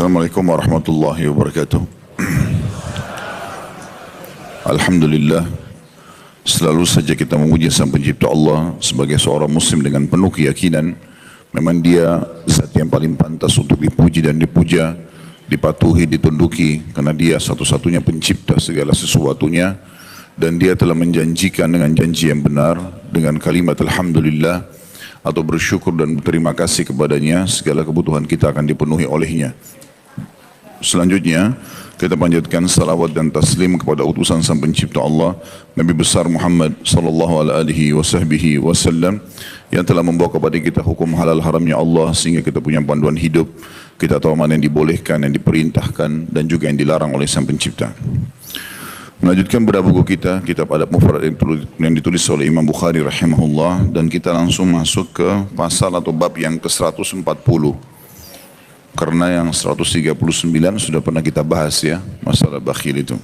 Assalamualaikum warahmatullahi wabarakatuh. Alhamdulillah, selalu saja kita memuji Sang Pencipta Allah sebagai seorang muslim dengan penuh keyakinan memang Dia zat yang paling pantas untuk dipuji dan dipuja, dipatuhi, ditunduki, karena Dia satu-satunya pencipta segala sesuatunya, dan Dia telah menjanjikan dengan janji yang benar dengan kalimat alhamdulillah atau bersyukur dan berterima kasih kepadanya, segala kebutuhan kita akan dipenuhi olehnya. Selanjutnya kita panjatkan salawat dan taslim kepada utusan Sang Pencipta Allah, Nabi besar Muhammad sallallahu alaihi wasallam, yang telah membawa kepada kita hukum halal haramnya Allah sehingga kita punya panduan hidup. Kita tahu mana yang dibolehkan, yang diperintahkan, dan juga yang dilarang oleh Sang Pencipta. Melanjutkan pada buku kita, kitab Adab Mufrad yang ditulis oleh Imam Bukhari rahimahullah, dan kita langsung masuk ke pasal atau bab yang ke-140. Karena yang 139 sudah pernah kita bahas ya, masalah bakhil itu.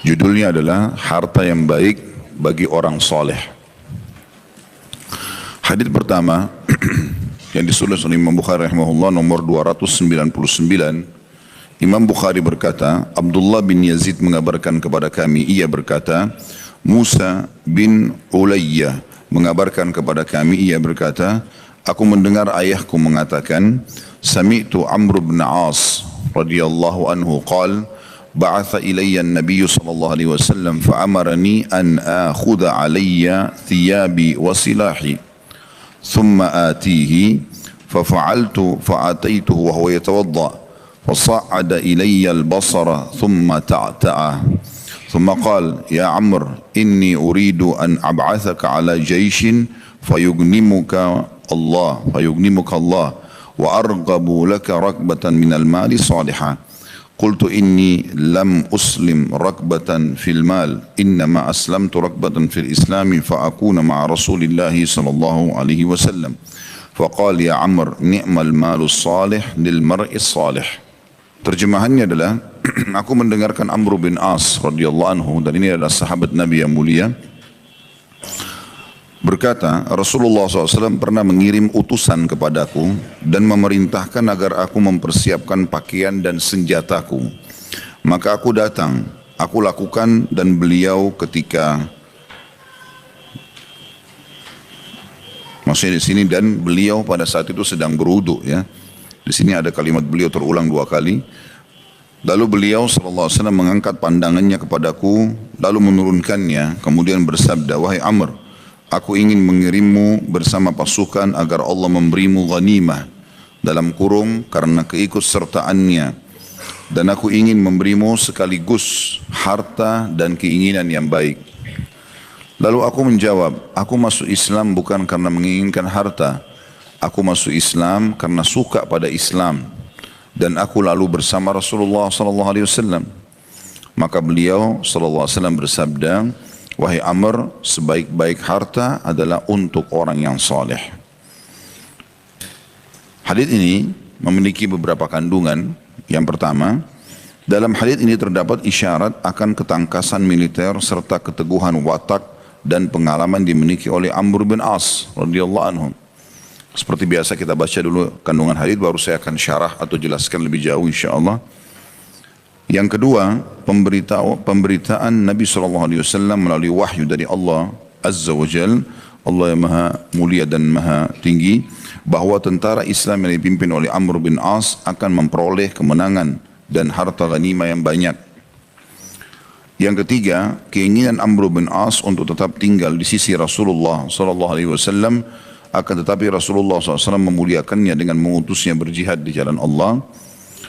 Judulnya adalah harta yang baik bagi orang soleh. Hadits pertama yang ditulis oleh Imam Bukhari rahimahullah nomor 299. Imam Bukhari berkata, Abdullah bin Yazid mengabarkan kepada kami, ia berkata, Musa bin Ulayyah mengabarkan kepada kami, ia berkata, aku mendengar ayahku mengatakan, Sami'tu Amr bin As radhiyallahu anhu qala ba'atha ilayya an-nabiy sallallahu alaihi wasallam fa'amarani an akhudha alayya thiyabi wa silahi thumma atihi fafa'altu fa'ataytuhu wa huwa yatawadda fasa'ada ilayya al-basara thumma ta'ta'a thumma qala ya Amr inni uridu an ab'athaka ala jayshin fayugnimuka Allah وأرغب لك ركبة من المال صالحة قلت إني لم أسلم ركبة في المال إنما أسلمت ركبة في الإسلام فأكون مع رسول الله صلى الله عليه وسلم فقال يا عمرو نعم المال الصالح للمرء الصالح. Terjemahannya adalah aku mendengarkan Amr bin As radhiyallahu anhu, dan ini adalah sahabat Nabi yang mulia, berkata, Rasulullah SAW pernah mengirim utusan kepadaku dan memerintahkan agar aku mempersiapkan pakaian dan senjataku. Maka aku datang, aku lakukan, dan beliau ketika maksudnya di sini, dan beliau pada saat itu sedang berwudu ya. Di sini ada kalimat beliau terulang 2 kali. Lalu beliau SAW mengangkat pandangannya kepadaku, lalu menurunkannya, kemudian bersabda, wahai Amr, aku ingin mengirimmu bersama pasukan agar Allah memberimu ghanimah dalam kurung karena keikutsertaannya, dan aku ingin memberimu sekaligus harta dan keinginan yang baik. Lalu aku menjawab, aku masuk Islam bukan karena menginginkan harta, aku masuk Islam karena suka pada Islam, dan aku lalu bersama Rasulullah SAW. Maka beliau SAW bersabda, wahai Amr, sebaik-baik harta adalah untuk orang yang soleh. Hadits ini memiliki beberapa kandungan. Yang pertama, dalam hadits ini terdapat isyarat akan ketangkasan militer serta keteguhan watak dan pengalaman dimiliki oleh Amr bin As radhiyallahu anhu. Seperti biasa kita baca dulu kandungan hadits, baru saya akan syarah atau jelaskan lebih jauh insyaallah. Yang kedua, pemberitaan Nabi SAW melalui wahyu dari Allah Azza wa Jal, Allah yang maha mulia dan maha tinggi, bahwa tentara Islam yang dipimpin oleh Amr bin As akan memperoleh kemenangan dan harta ghanimah yang banyak. Yang ketiga, keinginan Amr bin As untuk tetap tinggal di sisi Rasulullah SAW, akan tetapi Rasulullah SAW memuliakannya dengan mengutusnya berjihad di jalan Allah.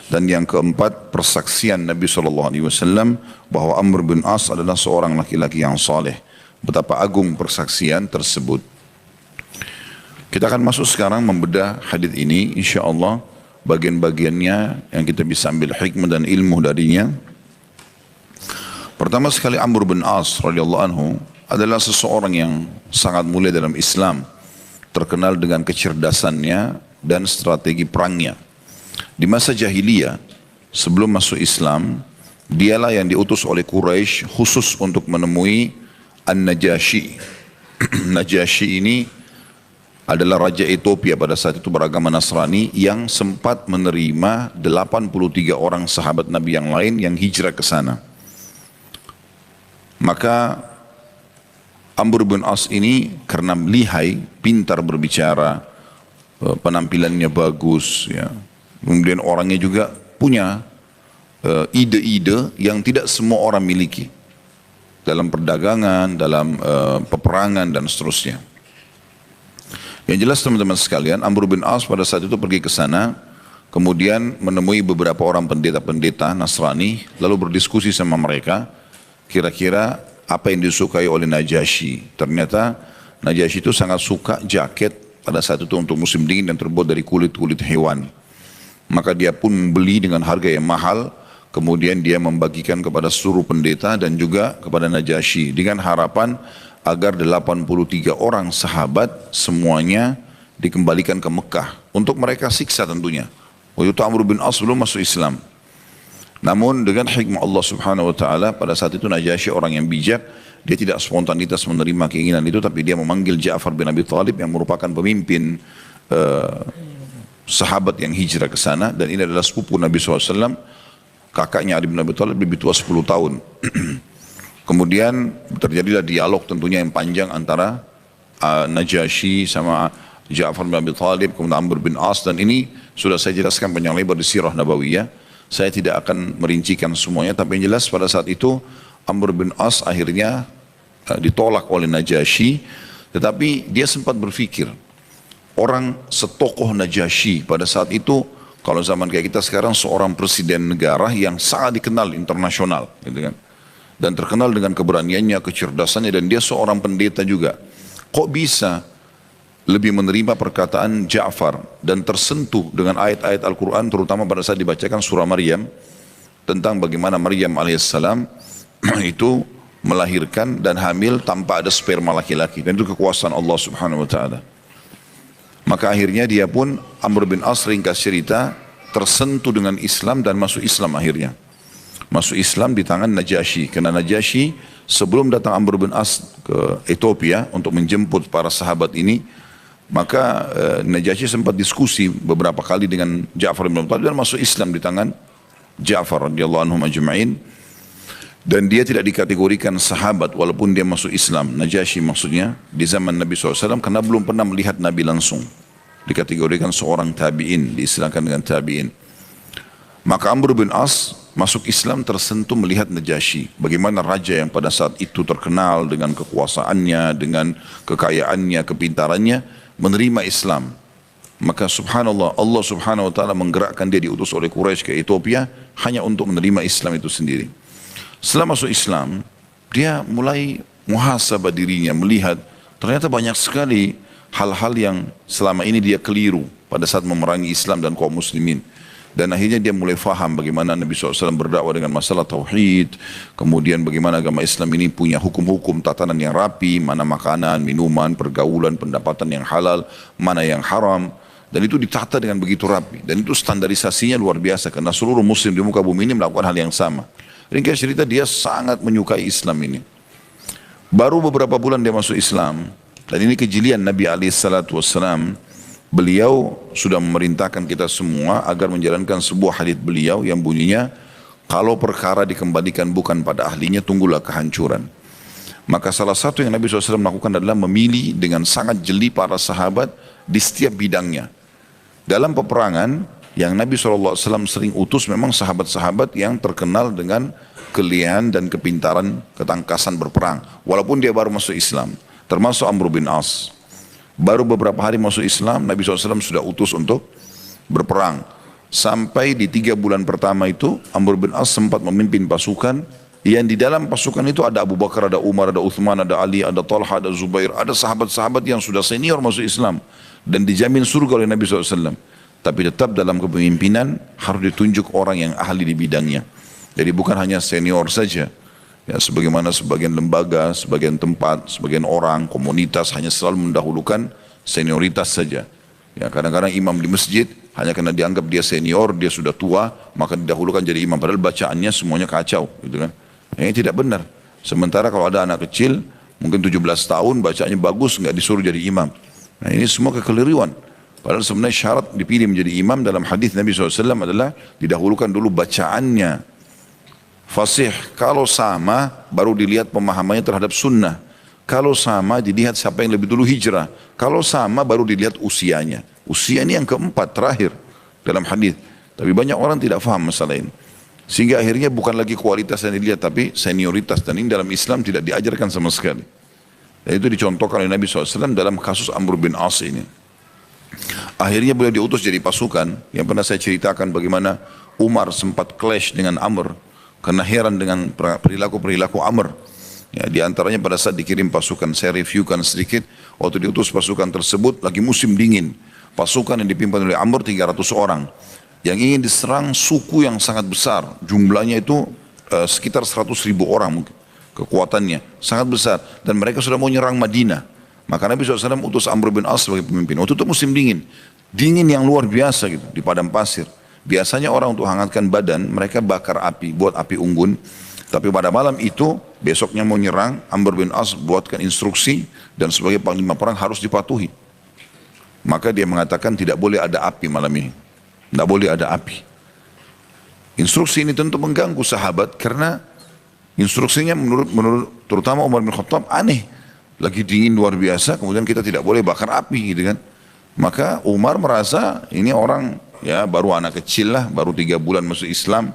Dan yang keempat, persaksian Nabi SAW bahwa Amr bin As adalah seorang laki-laki yang saleh. Betapa agung persaksian tersebut. Kita akan masuk sekarang membedah hadits ini, insyaAllah bagian-bagiannya yang kita bisa ambil hikmah dan ilmu darinya. Pertama sekali, Amr bin As radhiyallahu anhu adalah seseorang yang sangat mulia dalam Islam, terkenal dengan kecerdasannya dan strategi perangnya. Di masa jahiliyah, sebelum masuk Islam, dialah yang diutus oleh Quraisy khusus untuk menemui An-Najasyi. Najasyi ini adalah Raja Ethiopia pada saat itu beragama Nasrani yang sempat menerima 83 orang sahabat Nabi yang lain yang hijrah ke sana. Maka Amr bin As ini karena lihai, pintar berbicara, penampilannya bagus, ya. Kemudian orangnya juga punya ide-ide yang tidak semua orang miliki dalam perdagangan, dalam peperangan dan seterusnya. Yang jelas teman-teman sekalian, Amr bin As pada saat itu pergi ke sana, kemudian menemui beberapa orang pendeta-pendeta Nasrani, lalu berdiskusi sama mereka, kira-kira apa yang disukai oleh Najasyi. Ternyata Najasyi itu sangat suka jaket pada saat itu untuk musim dingin yang terbuat dari kulit-kulit hewan. Maka dia pun membeli dengan harga yang mahal, kemudian dia membagikan kepada seluruh pendeta dan juga kepada Najasyi dengan harapan agar 83 orang sahabat semuanya dikembalikan ke Mekah untuk mereka siksa tentunya. Waktu itu Amr bin As belum masuk Islam. Namun dengan hikmah Allah Subhanahu wa taala pada saat itu Najasyi orang yang bijak, dia tidak spontanitas menerima keinginan itu, tapi dia memanggil Ja'far bin Abi Thalib yang merupakan pemimpin sahabat yang hijrah ke sana, dan ini adalah sepupu Nabi SAW. Kakaknya Ali bin Abi Thalib lebih tua 10 tahun. Kemudian terjadilah dialog tentunya yang panjang antara Najasyi sama Ja'far bin Abi Thalib, kemudian Amr bin As, dan ini sudah saya jelaskan panjang lebar di Sirah Nabawiyah. Saya tidak akan merincikan semuanya, tapi yang jelas pada saat itu Amr bin As akhirnya ditolak oleh Najasyi, tetapi dia sempat berpikir, orang setokoh Najasyi pada saat itu, kalau zaman kayak kita sekarang seorang presiden negara yang sangat dikenal internasional, gitu kan, dan terkenal dengan keberaniannya, kecerdasannya, dan dia seorang pendeta juga. Kok bisa lebih menerima perkataan Ja'far dan tersentuh dengan ayat-ayat Al-Quran, terutama pada saat dibacakan surah Maryam, tentang bagaimana Maryam alaihissalam itu melahirkan dan hamil tanpa ada sperma laki-laki, dan itu kekuasaan Allah Subhanahu wa taala. Maka akhirnya dia pun, Amr bin As, ringkas cerita, tersentuh dengan Islam dan masuk Islam akhirnya. Masuk Islam di tangan Najasyi, karena Najasyi sebelum datang Amr bin As ke Ethiopia untuk menjemput para sahabat ini, maka Najasyi sempat diskusi beberapa kali dengan Ja'far bin Abi Thalib dan masuk Islam di tangan Ja'far radhiyallahu anhum ajma'in. Dan dia tidak dikategorikan sahabat walaupun dia masuk Islam, Najasyi maksudnya, di zaman Nabi SAW, karena belum pernah melihat Nabi langsung. Dikategorikan seorang tabi'in, diistilahkan dengan tabi'in. Maka Amr bin As masuk Islam tersentuh melihat Najasyi, bagaimana raja yang pada saat itu terkenal dengan kekuasaannya, dengan kekayaannya, kepintarannya, menerima Islam. Maka subhanallah, Allah Subhanahu wa taala menggerakkan dia, diutus oleh Quraisy ke Ethiopia hanya untuk menerima Islam itu sendiri. Setelah masuk Islam, dia mulai muhasabah dirinya, melihat ternyata banyak sekali hal-hal yang selama ini dia keliru pada saat memerangi Islam dan kaum muslimin. Dan akhirnya dia mulai faham bagaimana Nabi SAW berdakwah dengan masalah tauhid, kemudian bagaimana agama Islam ini punya hukum-hukum, tatanan yang rapi, mana makanan, minuman, pergaulan, pendapatan yang halal, mana yang haram, dan itu ditata dengan begitu rapi. Dan itu standarisasinya luar biasa, karena seluruh muslim di muka bumi ini melakukan hal yang sama. Ringkas cerita, dia sangat menyukai Islam ini. Baru beberapa bulan dia masuk Islam, dan ini kejelian Nabi SAW. Beliau sudah memerintahkan kita semua agar menjalankan sebuah hadits beliau yang bunyinya, kalau perkara dikembalikan bukan pada ahlinya, tunggulah kehancuran. Maka salah satu yang Nabi SAW melakukan adalah memilih dengan sangat jeli para sahabat di setiap bidangnya. Dalam peperangan, yang Nabi SAW sering utus memang sahabat-sahabat yang terkenal dengan kelihayan dan kepintaran, ketangkasan berperang. Walaupun dia baru masuk Islam, termasuk Amr bin As. Baru beberapa hari masuk Islam, Nabi SAW sudah utus untuk berperang. Sampai di 3 bulan pertama itu, Amr bin As sempat memimpin pasukan, yang di dalam pasukan itu ada Abu Bakar, ada Umar, ada Uthman, ada Ali, ada Talha, ada Zubair, ada sahabat-sahabat yang sudah senior masuk Islam, dan dijamin surga oleh Nabi SAW. Tapi tetap dalam kepemimpinan harus ditunjuk orang yang ahli di bidangnya. Jadi bukan hanya senior saja. Ya, sebagaimana sebagian lembaga, sebagian tempat, sebagian orang, komunitas hanya selalu mendahulukan senioritas saja. Ya, kadang-kadang imam di masjid hanya karena dianggap dia senior, dia sudah tua, maka didahulukan jadi imam. Padahal bacaannya semuanya kacau, gitu kan? Ini tidak benar. Sementara kalau ada anak kecil, mungkin 17 tahun, bacaannya bagus, nggak disuruh jadi imam. Nah ini semua kekeliruan. Padahal sebenarnya syarat dipilih menjadi imam dalam hadis Nabi SAW adalah didahulukan dulu bacaannya. Fasih, kalau sama baru dilihat pemahamannya terhadap sunnah. Kalau sama dilihat siapa yang lebih dulu hijrah. Kalau sama baru dilihat usianya. Usia ini yang keempat terakhir dalam hadis. Tapi banyak orang tidak faham masalah ini. Sehingga akhirnya bukan lagi kualitas yang dilihat tapi senioritas. Dan ini dalam Islam tidak diajarkan sama sekali. Dan itu dicontohkan oleh Nabi SAW dalam kasus Amr bin As ini. Akhirnya beliau diutus jadi pasukan. Yang pernah saya ceritakan bagaimana Umar sempat clash dengan Amr. Karena heran dengan perilaku-perilaku Amr. Ya, di antaranya pada saat dikirim pasukan, saya reviewkan sedikit. Waktu diutus pasukan tersebut lagi musim dingin. Pasukan yang dipimpin oleh Amr 300 orang. Yang ingin diserang suku yang sangat besar. Jumlahnya itu sekitar 100.000 orang mungkin. Kekuatannya sangat besar. Dan mereka sudah mau nyerang Madinah. Maka Nabi SAW utus Amr bin As sebagai pemimpin. Waktu itu musim dingin. Dingin yang luar biasa gitu, di padang pasir. Biasanya orang untuk hangatkan badan, mereka bakar api, buat api unggun. Tapi pada malam itu, besoknya mau nyerang, Amr bin As buatkan instruksi, dan sebagai panglima perang harus dipatuhi. Maka dia mengatakan tidak boleh ada api malam ini. Tidak boleh ada api. Instruksi ini tentu mengganggu sahabat, karena instruksinya menurut terutama Umar bin Khattab aneh. Lagi dingin luar biasa, kemudian kita tidak boleh bakar api gitu kan. Maka Umar merasa ini orang ya baru anak kecil lah, baru 3 bulan masuk Islam.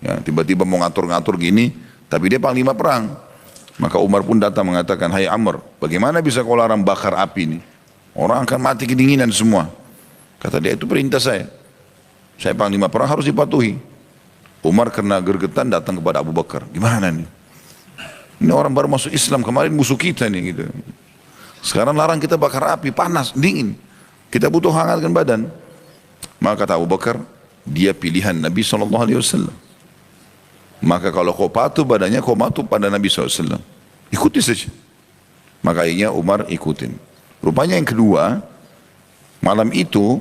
Ya, tiba-tiba mau ngatur-ngatur gini, tapi dia panglima perang. Maka Umar pun datang mengatakan, hai Amr, bagaimana bisa kau larang bakar api ini? Orang akan mati kedinginan semua. Kata dia, itu perintah saya. Saya panglima perang harus dipatuhi. Umar kena gergetan datang kepada Abu Bakar. Gimana nih? Ini orang baru masuk Islam, kemarin musuh kita nih gitu. Sekarang larang kita bakar api, panas, dingin. Kita butuh hangatkan badan. Maka kata Abu Bakar, dia pilihan Nabi SAW. Maka kalau kau patuh badannya, kau patuh pada Nabi SAW. Ikuti saja. Maka akhirnya Umar ikutin. Rupanya yang kedua, malam itu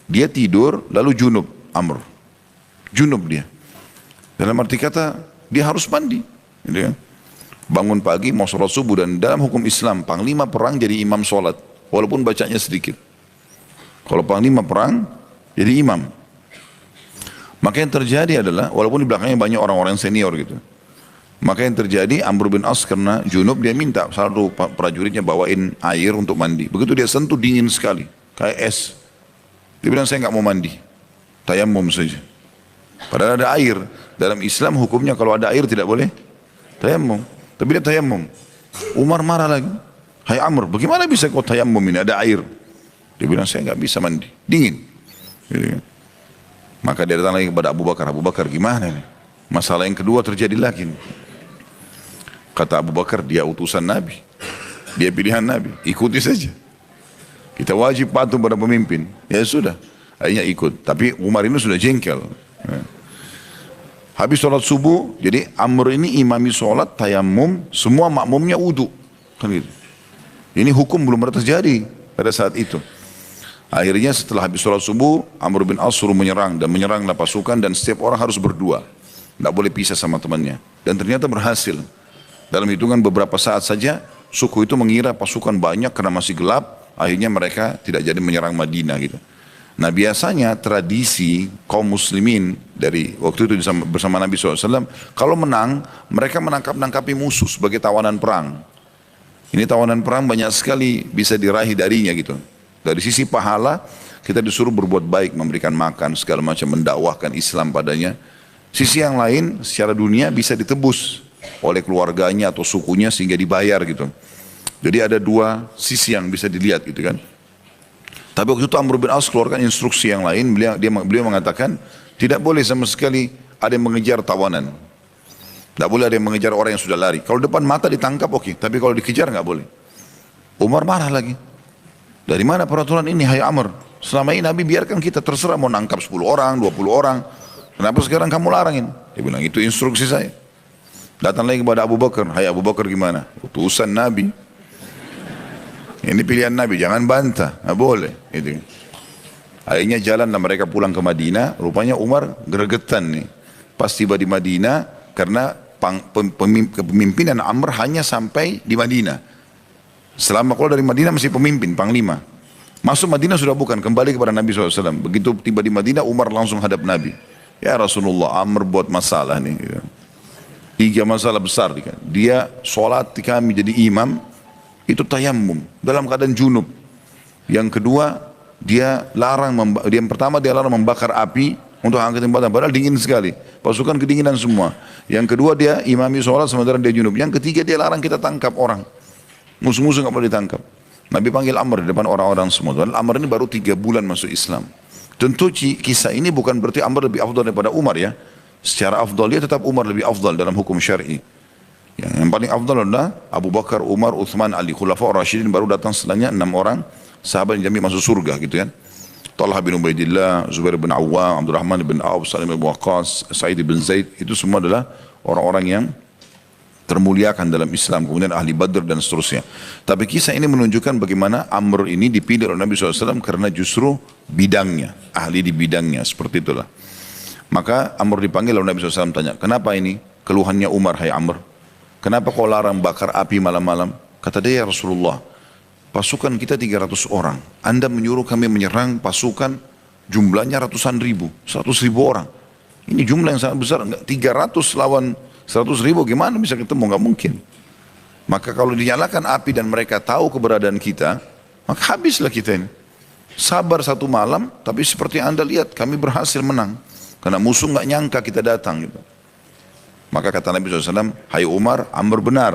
dia tidur lalu junub Amr. Junub dia. Dalam arti kata, dia harus mandi. Gitu kan? Bangun pagi mau sholat subuh, dan dalam hukum Islam panglima perang jadi imam sholat walaupun bacanya sedikit. Kalau panglima perang jadi imam. Maka yang terjadi adalah walaupun di belakangnya banyak orang-orang senior gitu. Maka yang terjadi Amr bin As karena junub dia minta satu prajuritnya bawain air untuk mandi. Begitu dia sentuh dingin sekali kayak es. Dia bilang saya nggak mau mandi, tayamum saja. Padahal ada air. Dalam Islam hukumnya kalau ada air tidak boleh tayamum. Tapi dia tayamum. Umar marah lagi. Hai Amr, bagaimana bisa kau tayamum ini ada air? Dia bilang saya nggak bisa mandi, dingin. Gitu. Maka dia datang lagi kepada Abu Bakar. Abu Bakar gimana nih? Masalah yang kedua terjadi lagi. Kata Abu Bakar, dia utusan Nabi. Dia pilihan Nabi. Ikuti saja. Kita wajib patuh pada pemimpin. Ya sudah. Akhirnya ikut. Tapi Umar ini sudah jengkel. Habis sholat subuh, jadi Amr ini imami sholat, tayamum, semua makmumnya wudu. Kan gitu. Ini hukum belum pernah terjadi pada saat itu. Akhirnya setelah habis sholat subuh, Amr bin As suruh menyerang, dan menyeranglah pasukan, dan setiap orang harus berdua. Tidak boleh pisah sama temannya. Dan ternyata berhasil. Dalam hitungan beberapa saat saja, suku itu mengira pasukan banyak karena masih gelap, akhirnya mereka tidak jadi menyerang Madinah gitu. Nah biasanya tradisi kaum muslimin dari waktu itu bersama Nabi SAW, kalau menang, mereka menangkap-nangkapi musuh sebagai tawanan perang. Ini tawanan perang banyak sekali bisa diraih darinya gitu. Dari sisi pahala, kita disuruh berbuat baik, memberikan makan, segala macam, mendakwahkan Islam padanya. Sisi yang lain, secara dunia bisa ditebus oleh keluarganya atau sukunya sehingga dibayar gitu. Jadi ada dua sisi yang bisa dilihat gitu kan. Tapi waktu itu Amr bin As keluarkan instruksi yang lain, beliau mengatakan tidak boleh sama sekali ada yang mengejar tawanan. Tidak boleh ada yang mengejar orang yang sudah lari. Kalau depan mata ditangkap oke, tapi kalau dikejar nggak boleh. Umar marah lagi. Dari mana peraturan ini hai Amr? Selama ini Nabi biarkan kita terserah mau nangkap 10 orang, 20 orang. Kenapa sekarang kamu larangin? Dia bilang itu instruksi saya. Datang lagi kepada Abu Bakar. Hai Abu Bakar gimana? Utusan Nabi. Ini pilihan Nabi, jangan bantah, nggak boleh. Gitu. Akhirnya jalanlah mereka pulang ke Madinah. Rupanya Umar gregetan nih. Pas tiba di Madinah, karena kepemimpinan Amr hanya sampai di Madinah. Selama keluar dari Madinah masih pemimpin, panglima. Masuk Madinah sudah bukan, kembali kepada Nabi SAW. Begitu tiba di Madinah, Umar langsung hadap Nabi. Ya Rasulullah, Amr buat masalah nih. Gitu. 3 masalah besar. Dia sholat di kami jadi imam, itu tayammum, dalam keadaan junub. Yang kedua, yang pertama dia larang membakar api untuk angkat tempatan, padahal dingin sekali. Pasukan kedinginan semua. Yang kedua dia imami sholat sementara dia junub. Yang ketiga dia larang kita tangkap orang. Musuh-musuh nggak boleh ditangkap. Nabi panggil Amr di depan orang-orang semua. Dan Amr ini baru 3 bulan masuk Islam. Tentu kisah ini bukan berarti Amr lebih afdal daripada Umar ya. Secara afdal dia tetap Umar lebih afdal dalam hukum syar'i. Yang paling afdal adalah Abu Bakar, Umar, Uthman, Ali. Khulafa Rasyidin baru datang setelahnya 6 orang sahabat yang jamin masuk surga gitu kan. Talha bin Ubaidillah, Zubair bin Awwam, Abdurrahman bin Auf, Salim bin Waqqas, Sa'id bin Zaid. Itu semua adalah orang-orang yang termuliakan dalam Islam, kemudian ahli Badr dan seterusnya. Tapi kisah ini menunjukkan bagaimana Amr ini dipilih oleh Nabi SAW karena justru bidangnya, ahli di bidangnya, seperti itulah. Maka Amr dipanggil oleh Nabi SAW tanya, kenapa ini keluhannya Umar, hai Amr? Kenapa kau larang bakar api malam-malam? Kata dia, ya Rasulullah, pasukan kita 300 orang. Anda menyuruh kami menyerang pasukan jumlahnya ratusan ribu, 100 ribu orang. Ini jumlah yang sangat besar, 300 lawan 100 ribu gimana bisa ketemu? Nggak mungkin. Maka kalau dinyalakan api dan mereka tahu keberadaan kita, maka habislah kita ini. Sabar 1 malam, tapi seperti Anda lihat kami berhasil menang. Karena musuh nggak nyangka kita datang gitu. Maka kata Nabi SAW, hai Umar, Amr benar.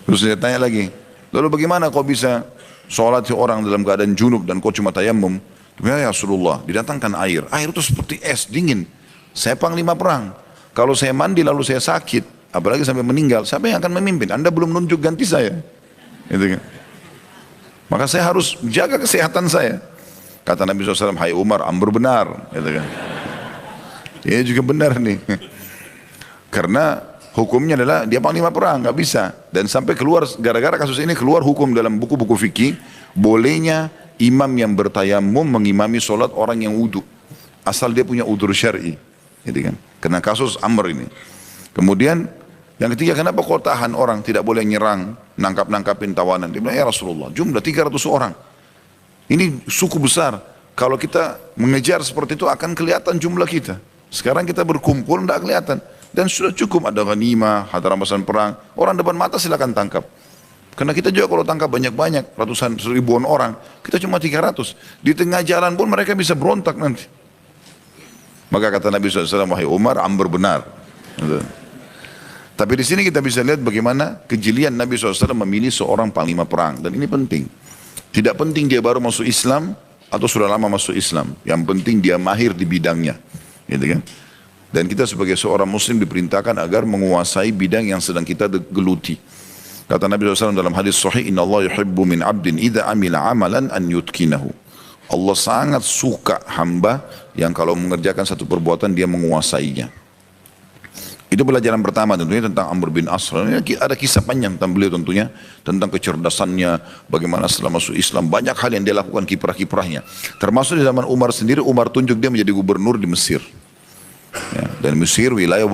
Terus dia tanya lagi, lalu bagaimana kau bisa sholat orang dalam keadaan junub dan kau cuma tayammum? Ya Rasulullah, didatangkan air. Air itu seperti es, dingin. Saya panglima perang. Kalau saya mandi lalu saya sakit, apalagi sampai meninggal, siapa yang akan memimpin? Anda belum nunjuk ganti saya. Gitu kan? Maka saya harus jaga kesehatan saya. Kata Nabi SAW, hai Umar, Amr benar. Gitu kan? Ini juga benar nih. Karena hukumnya adalah dia panglima perang, nggak bisa. Dan sampai keluar, gara-gara kasus ini keluar hukum dalam buku-buku fikih, bolehnya imam yang bertayammum mengimami sholat orang yang wudu. Asal dia punya udzur syar'i. Gitu kan? Karena kasus Amr ini. Kemudian yang ketiga, kenapa kau tahan orang, tidak boleh nyerang, nangkap-nangkapin tawanan? Dia bilang, ya Rasulullah, jumlah 300 orang. Ini suku besar. Kalau kita mengejar seperti itu akan kelihatan jumlah kita. Sekarang kita berkumpul tidak kelihatan. Dan sudah cukup ada ghanimah, harta rampasan perang. Orang depan mata silakan tangkap. Karena kita juga kalau tangkap banyak-banyak, ratusan ribuan orang, kita cuma 300. Di tengah jalan pun mereka bisa berontak nanti. Maka kata Nabi SAW, wahai Umar, Amr benar. Tapi di sini kita bisa lihat bagaimana kejelian Nabi SAW memilih seorang panglima perang. Dan ini penting. Tidak penting dia baru masuk Islam atau sudah lama masuk Islam. Yang penting dia mahir di bidangnya. Gitu kan? Dan kita sebagai seorang muslim diperintahkan agar menguasai bidang yang sedang kita geluti. Kata Nabi SAW dalam hadis sahih, Inna Allah yuhibbu min abdin idha amila amalan an yutkinahu. Allah sangat suka hamba yang kalau mengerjakan satu perbuatan dia menguasainya. Itu pelajaran pertama tentunya tentang Amr bin As. Ada kisah panjang tentang beliau tentunya, tentang kecerdasannya, bagaimana setelah masuk Islam, banyak hal yang dia lakukan kiprah-kiprahnya. Termasuk di zaman Umar sendiri, Umar tunjuk dia menjadi gubernur di Mesir. Ya, dan Mesir wilayah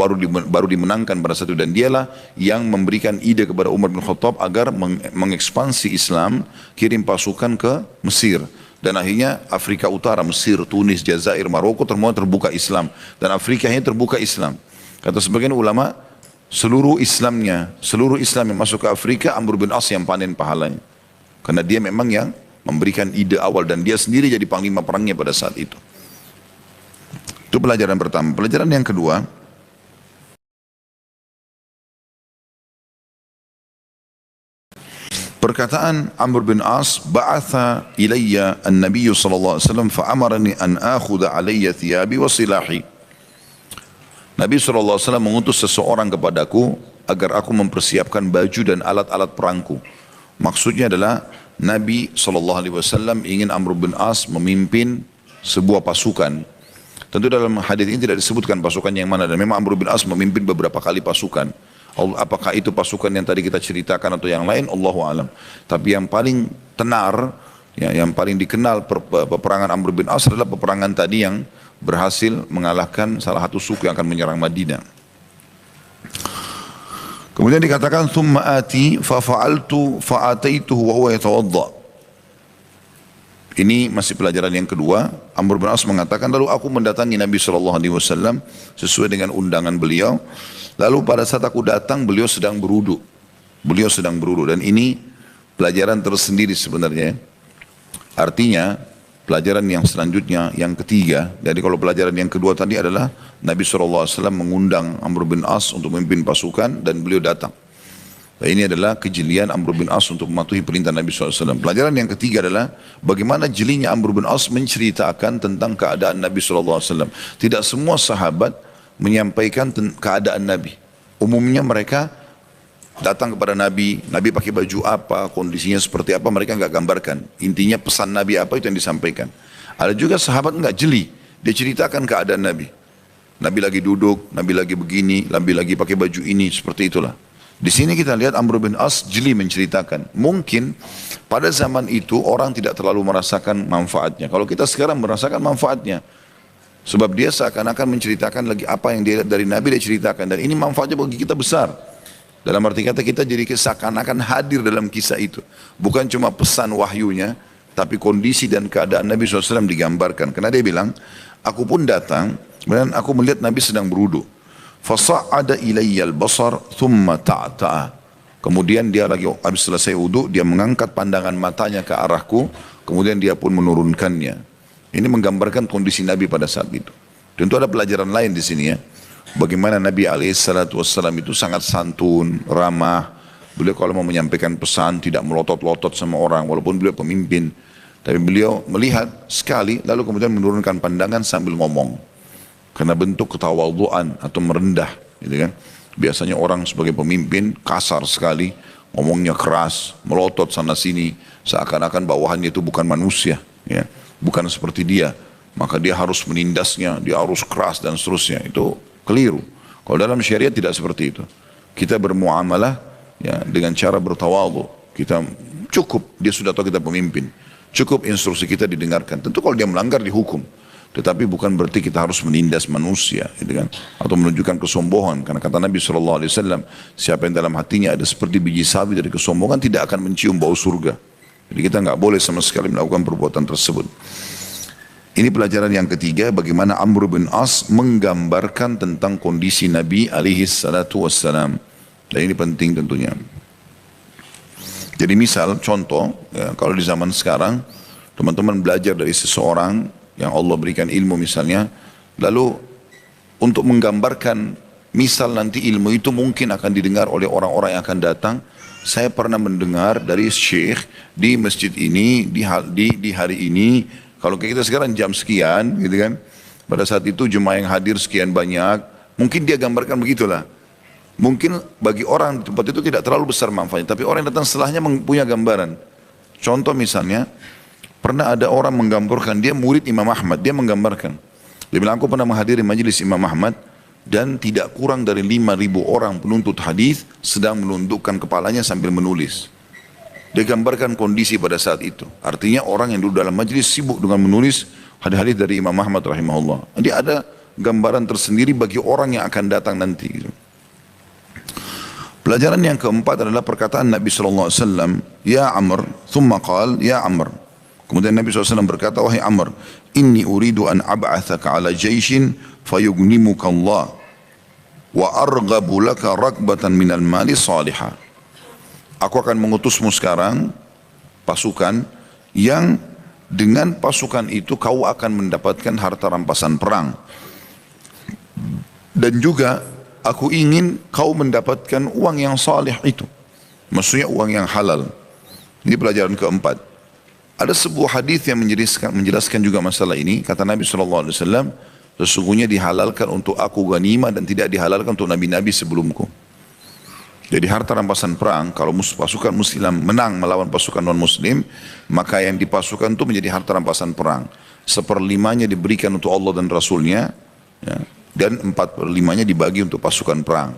baru dimenangkan pada saat itu, dan dialah yang memberikan ide kepada Umar bin Khattab agar mengekspansi Islam, kirim pasukan ke Mesir. Dan akhirnya Afrika Utara, Mesir, Tunis, Jazair, Maroko terbuka Islam. Dan Afrika ini terbuka Islam. Kata sebagian ulama, seluruh Islam yang masuk ke Afrika, Amr bin As yang panen pahalanya. Karena dia memang yang memberikan ide awal dan dia sendiri jadi panglima perangnya pada saat itu. Itu pelajaran pertama. Pelajaran yang kedua, perkataan Amr bin As, ba'atha ilayya an-nabiy sallallahu alaihi wasallam fa'amarani an akhudha alayya thiyabi wa silahi. Nabi SAW mengutus seseorang kepadaku agar aku mempersiapkan baju dan alat-alat perangku. Maksudnya adalah Nabi SAW ingin Amr bin As memimpin sebuah pasukan. Tentu dalam hadis ini tidak disebutkan pasukan yang mana, dan memang Amr bin As memimpin beberapa kali pasukan. Apakah itu pasukan yang tadi kita ceritakan atau yang lain, Allahu a'lam. Tapi yang paling tenar, ya, yang paling dikenal peperangan Amr bin As adalah peperangan tadi yang berhasil mengalahkan salah satu suku yang akan menyerang Madinah. Kemudian dikatakan thumma ati fa fa'altu fa ataituhu wa huwa yatawadda. Ini masih pelajaran yang kedua. Amr bin As mengatakan, lalu aku mendatangi Nabi SAW sesuai dengan undangan beliau. Lalu pada saat aku datang, beliau sedang berwudu. Beliau sedang berwudu. Dan ini pelajaran tersendiri sebenarnya. Artinya, pelajaran yang selanjutnya, yang ketiga. Jadi kalau pelajaran yang kedua tadi adalah Nabi SAW mengundang Amr bin As untuk memimpin pasukan dan beliau datang. Nah, ini adalah kejelian Amr bin As untuk mematuhi perintah Nabi SAW. Pelajaran yang ketiga adalah bagaimana jelinya Amr bin As menceritakan tentang keadaan Nabi SAW. Tidak semua sahabat menyampaikan keadaan Nabi. Umumnya mereka datang kepada Nabi, Nabi pakai baju apa, kondisinya seperti apa, mereka nggak gambarkan. Intinya pesan Nabi apa itu yang disampaikan. Ada juga sahabat nggak jeli, dia ceritakan keadaan Nabi. Nabi lagi duduk, Nabi lagi begini, Nabi lagi pakai baju ini, seperti itulah. Di sini kita lihat Amr bin As jeli menceritakan. Mungkin pada zaman itu orang tidak terlalu merasakan manfaatnya. Kalau kita sekarang merasakan manfaatnya. Sebab dia seakan-akan menceritakan lagi apa yang dia lihat dari Nabi, dia ceritakan. Dan ini manfaatnya bagi kita besar. Dalam arti kata kita jadi seakan-akan hadir dalam kisah itu. Bukan cuma pesan wahyunya, tapi kondisi dan keadaan Nabi SAW digambarkan. Karena dia bilang, aku pun datang, dan aku melihat Nabi sedang berwudu. Fasa'ada ilayyal basar thumma ta'ta'a. Kemudian dia lagi habis selesai wudu, dia mengangkat pandangan matanya ke arahku, kemudian dia pun menurunkannya. Ini menggambarkan kondisi Nabi pada saat itu. Tentu ada pelajaran lain di sini ya. Bagaimana Nabi SAW itu sangat santun, ramah. Beliau kalau mau menyampaikan pesan tidak melotot-lotot sama orang, walaupun beliau pemimpin. Tapi beliau melihat sekali, lalu kemudian menurunkan pandangan sambil ngomong. Karena bentuk ketawadhuan atau merendah, gitu kan. Biasanya orang sebagai pemimpin kasar sekali, ngomongnya keras, melotot sana sini, seakan-akan bawahannya itu bukan manusia, ya, bukan seperti dia. Maka dia harus menindasnya, dia harus keras dan seterusnya. Itu keliru. Kalau dalam syariat tidak seperti itu. Kita bermuamalah ya dengan cara bertawadhu. Kita cukup, dia sudah tahu kita pemimpin. Cukup instruksi kita didengarkan. Tentu kalau dia melanggar dihukum. Tetapi bukan berarti kita harus menindas manusia, gitu kan? Atau menunjukkan kesombongan. Karena kata Nabi SAW, siapa yang dalam hatinya ada seperti biji sawi dari kesombongan tidak akan mencium bau surga. Jadi kita nggak boleh sama sekali melakukan perbuatan tersebut. Ini pelajaran yang ketiga, bagaimana Amr bin As menggambarkan tentang kondisi Nabi SAW. Dan ini penting tentunya. Jadi misal, contoh, ya, kalau di zaman sekarang, teman-teman belajar dari seseorang yang Allah berikan ilmu misalnya, lalu untuk menggambarkan misal nanti ilmu itu mungkin akan didengar oleh orang-orang yang akan datang. Saya pernah mendengar dari syekh di masjid ini, di hari ini, kalau kita sekarang jam sekian gitu kan, pada saat itu jemaah yang hadir sekian banyak, mungkin dia gambarkan begitulah. Mungkin bagi orang di tempat itu tidak terlalu besar manfaatnya, tapi orang yang datang setelahnya punya gambaran. Contoh misalnya, pernah ada orang menggambarkan, dia murid Imam Ahmad, dia menggambarkan. Dia bilang, aku pernah menghadiri majelis Imam Ahmad dan tidak kurang dari 5.000 orang penuntut hadis sedang menundukkan kepalanya sambil menulis. Dia gambarkan kondisi pada saat itu. Artinya orang yang duduk dalam majelis sibuk dengan menulis hadis-hadis dari Imam Ahmad rahimahullah. Jadi ada gambaran tersendiri bagi orang yang akan datang nanti. Pelajaran yang keempat adalah perkataan Nabi SAW, Ya Amr, thumma qal, Ya Amr. Kemudian Nabi SAW berkata, wahai Amr, inni uridu an ab'athaka ala jaishin fayugnimuka Allah wa arghabu laka rakbatan minal mali salihah. Aku akan mengutusmu sekarang pasukan yang dengan pasukan itu kau akan mendapatkan harta rampasan perang. Dan juga aku ingin kau mendapatkan uang yang salih itu. Maksudnya uang yang halal. Ini pelajaran keempat. Ada sebuah hadis yang menjelaskan juga masalah ini. Kata Nabi SAW, sesungguhnya dihalalkan untuk aku ghanimah dan tidak dihalalkan untuk nabi-nabi sebelumku. Jadi harta rampasan perang, kalau pasukan muslim menang melawan pasukan non-muslim, maka yang dipasukan itu menjadi harta rampasan perang. 1/5 diberikan untuk Allah dan Rasulnya, ya, dan 4/5 dibagi untuk pasukan perang.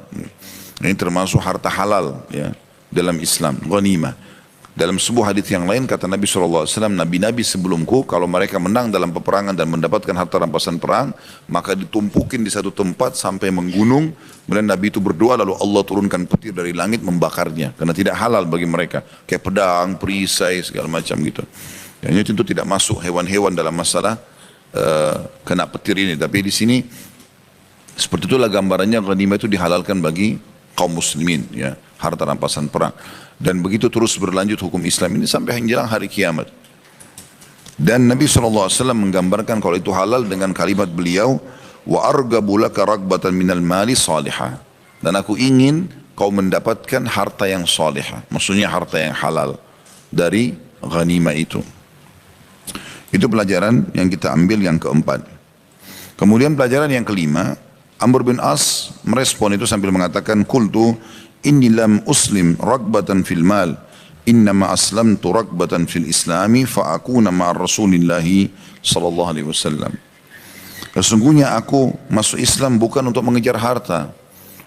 Ini termasuk harta halal ya, dalam Islam, ghanimah. Dalam sebuah hadis yang lain kata Nabi SAW, nabi-nabi sebelumku kalau mereka menang dalam peperangan dan mendapatkan harta rampasan perang, maka ditumpukin di satu tempat sampai menggunung. Kemudian Nabi itu berdoa lalu Allah turunkan petir dari langit membakarnya. Karena tidak halal bagi mereka. Kayak pedang, perisai, segala macam gitu. Yang ini tentu tidak masuk hewan-hewan dalam masalah kena petir ini. Tapi di sini seperti itulah gambarannya, ghanimah itu dihalalkan bagi kaum muslimin, ya, harta rampasan perang. Dan begitu terus berlanjut hukum Islam ini sampai menjelang hari kiamat. Dan Nabi SAW menggambarkan kalau itu halal dengan kalimat beliau, wa argabu laka ragbatan minal mali salihah. Dan aku ingin kau mendapatkan harta yang salihah, maksudnya harta yang halal dari ghanimah itu. Itu pelajaran yang kita ambil yang keempat. Kemudian pelajaran yang kelima, Amr bin As merespon itu sambil mengatakan, qultu inni lam uslim ragbatan fil mal, innama aslamtu ragbatan fil islami fa'akuna ma'ar rasulillahi sallallahu alaihi wasallam. Sesungguhnya aku masuk Islam bukan untuk mengejar harta.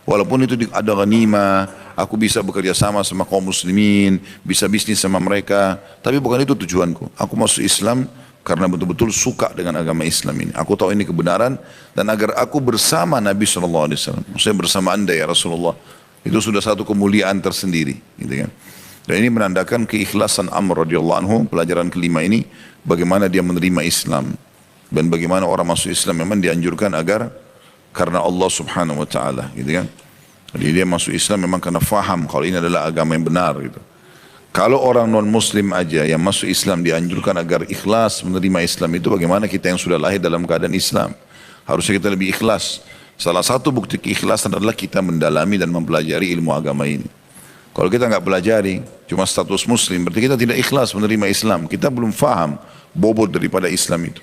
Walaupun itu ada ghanimah, aku bisa bekerja sama kaum muslimin, bisa bisnis sama mereka, tapi bukan itu tujuanku. Aku masuk Islam karena betul-betul suka dengan agama Islam ini. Aku tahu ini kebenaran dan agar aku bersama Nabi SAW. Maksudnya bersama anda ya Rasulullah. Itu sudah satu kemuliaan tersendiri, gitu kan. Dan ini menandakan keikhlasan Amr radhiyallahu anhu. Pelajaran kelima ini bagaimana dia menerima Islam dan bagaimana orang masuk Islam memang dianjurkan agar karena Allah Subhanahu wa taala, gitu kan. Jadi dia masuk Islam memang karena faham kalau ini adalah agama yang benar, gitu. Kalau orang non muslim aja yang masuk Islam dianjurkan agar ikhlas menerima Islam, itu bagaimana kita yang sudah lahir dalam keadaan Islam? Harusnya kita lebih ikhlas. Salah satu bukti keikhlasan adalah kita mendalami dan mempelajari ilmu agama ini. Kalau kita nggak pelajari, cuma status muslim, berarti kita tidak ikhlas menerima Islam. Kita belum faham bobot daripada Islam itu.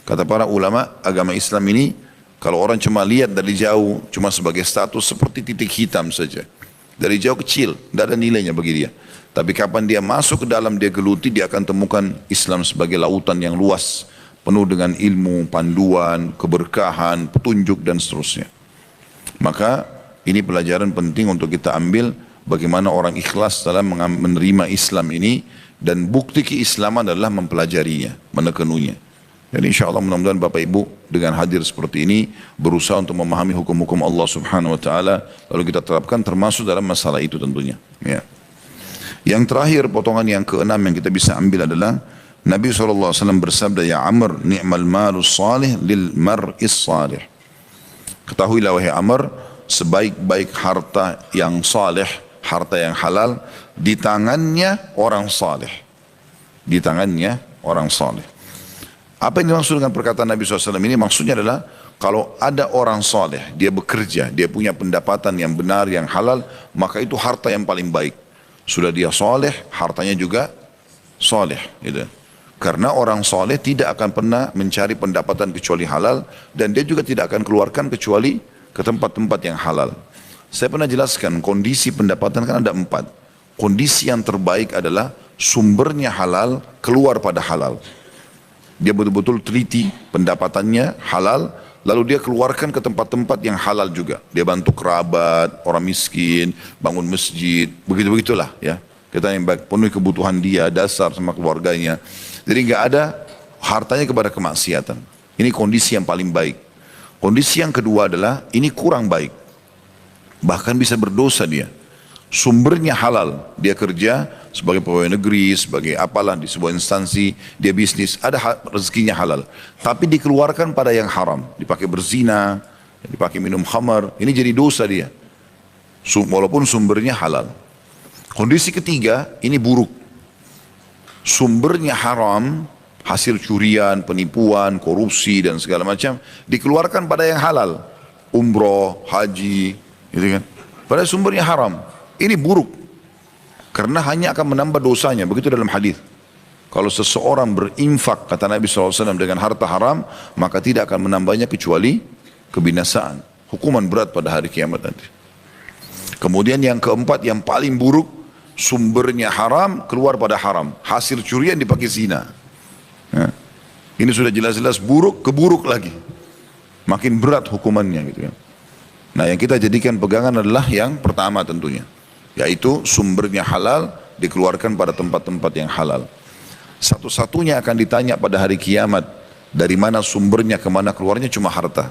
Kata para ulama, agama Islam ini kalau orang cuma lihat dari jauh, cuma sebagai status seperti titik hitam saja. Dari jauh kecil, tidak ada nilainya bagi dia. Tapi kapan dia masuk ke dalam, dia geluti, dia akan temukan Islam sebagai lautan yang luas, penuh dengan ilmu, panduan, keberkahan, petunjuk dan seterusnya. Maka ini pelajaran penting untuk kita ambil, bagaimana orang ikhlas dalam menerima Islam ini, dan bukti keislaman adalah mempelajarinya, menekenunya. Jadi insya Allah mudah-mudahan Bapak Ibu dengan hadir seperti ini berusaha untuk memahami hukum-hukum Allah Subhanahu Wa Taala, lalu kita terapkan termasuk dalam masalah itu tentunya. Ya. Yang terakhir potongan yang keenam yang kita bisa ambil adalah Nabi SAW bersabda, ya Amr, ni'mal malus salih lil mar'is salih. Ketahuilah wahai Amr, sebaik-baik harta yang salih, harta yang halal di tangannya orang salih. Di tangannya orang salih. Apa yang dimaksud dengan perkataan Nabi SAW ini? Maksudnya adalah kalau ada orang saleh, dia bekerja, dia punya pendapatan yang benar, yang halal, maka itu harta yang paling baik. Sudah dia saleh, hartanya juga saleh. Gitu. Karena orang saleh tidak akan pernah mencari pendapatan kecuali halal, dan dia juga tidak akan keluarkan kecuali ke tempat-tempat yang halal. Saya pernah jelaskan kondisi pendapatan kan ada 4. Kondisi yang terbaik adalah sumbernya halal, keluar pada halal. Dia betul-betul teliti pendapatannya halal, lalu dia keluarkan ke tempat-tempat yang halal juga. Dia bantu kerabat, orang miskin, bangun masjid, begitu-begitulah ya. Kita yang penuhi kebutuhan dia, dasar sama keluarganya. Jadi nggak ada hartanya kepada kemaksiatan. Ini kondisi yang paling baik. Kondisi yang kedua adalah ini kurang baik. Bahkan bisa berdosa dia. Sumbernya halal, dia kerja sebagai pegawai negeri, sebagai apalah di sebuah instansi, dia bisnis, ada rezekinya halal. Tapi dikeluarkan pada yang haram, dipakai berzina, dipakai minum khamar, ini jadi dosa dia. Walaupun sumbernya halal. Kondisi ketiga, ini buruk. Sumbernya haram, hasil curian, penipuan, korupsi dan segala macam, dikeluarkan pada yang halal. Umroh, haji, gitu kan. Pada sumbernya haram. Ini buruk. Karena hanya akan menambah dosanya. Begitu dalam hadis. Kalau seseorang berinfak, kata Nabi SAW, dengan harta haram, maka tidak akan menambahnya kecuali kebinasaan. Hukuman berat pada hari kiamat nanti. Kemudian yang keempat, yang paling buruk, sumbernya haram, keluar pada haram. Hasil curian dipakai zina. Ya. Ini sudah jelas-jelas buruk, keburuk lagi. Makin berat hukumannya gitu ya. Nah yang kita jadikan pegangan adalah yang pertama tentunya. Yaitu sumbernya halal, dikeluarkan pada tempat-tempat yang halal. Satu-satunya akan ditanya pada hari kiamat, dari mana sumbernya, kemana keluarnya, cuma harta.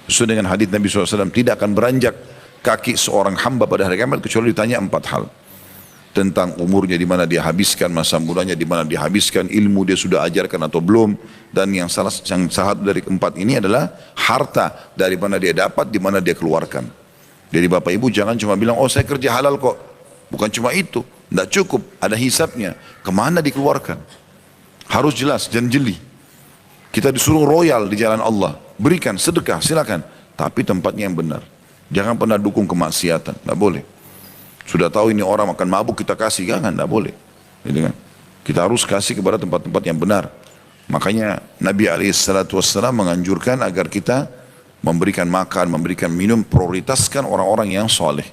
Sesuai dengan hadis Nabi SAW, tidak akan beranjak kaki seorang hamba pada hari kiamat kecuali ditanya 4 hal. tentang umurnya di mana dia habiskan, masa mudanya di mana dia habiskan, ilmu dia sudah ajarkan atau belum, dan yang satu dari keempat ini adalah harta dari mana dia dapat, di mana dia keluarkan. Jadi Bapak Ibu jangan cuma bilang, oh saya kerja halal kok. Bukan cuma itu, tidak cukup, ada hisapnya, kemana dikeluarkan. Harus jelas dan jeli. Kita disuruh royal di jalan Allah, berikan sedekah silakan, tapi tempatnya yang benar. Jangan pernah dukung kemaksiatan, tidak boleh. Sudah tahu ini orang makan mabuk kita kasih, jangan, tidak boleh. Gitu kan? Kita harus kasih kepada tempat-tempat yang benar. Makanya Nabi SAW menganjurkan agar kita memberikan makan, memberikan minum, prioritaskan orang-orang yang soleh.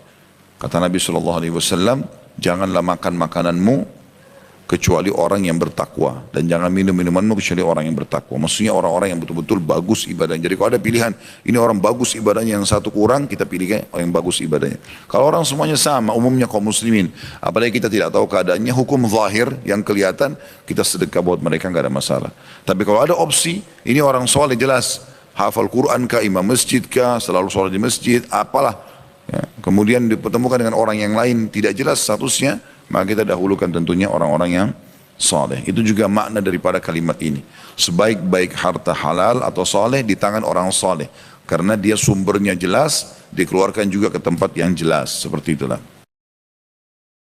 Kata Nabi SAW, janganlah makan makananmu kecuali orang yang bertakwa, dan jangan minum minumanmu kecuali orang yang bertakwa. Maksudnya orang-orang yang betul-betul bagus ibadahnya. Jadi kalau ada pilihan, ini orang bagus ibadahnya, yang satu kurang, kita pilih orang yang bagus ibadahnya. Kalau orang semuanya sama, umumnya kaum muslimin, apalagi kita tidak tahu keadaannya, hukum zahir yang kelihatan, kita sedekah buat mereka, nggak ada masalah. Tapi kalau ada opsi, ini orang soleh jelas, hafal Quran kah, imam masjid kah, selalu sholat di masjid, apalah. Ya. Kemudian dipertemukan dengan orang yang lain, tidak jelas statusnya, maka kita dahulukan tentunya orang-orang yang saleh. Itu juga makna daripada kalimat ini. Sebaik-baik harta halal atau saleh di tangan orang saleh. Karena dia sumbernya jelas, dikeluarkan juga ke tempat yang jelas. Seperti itulah.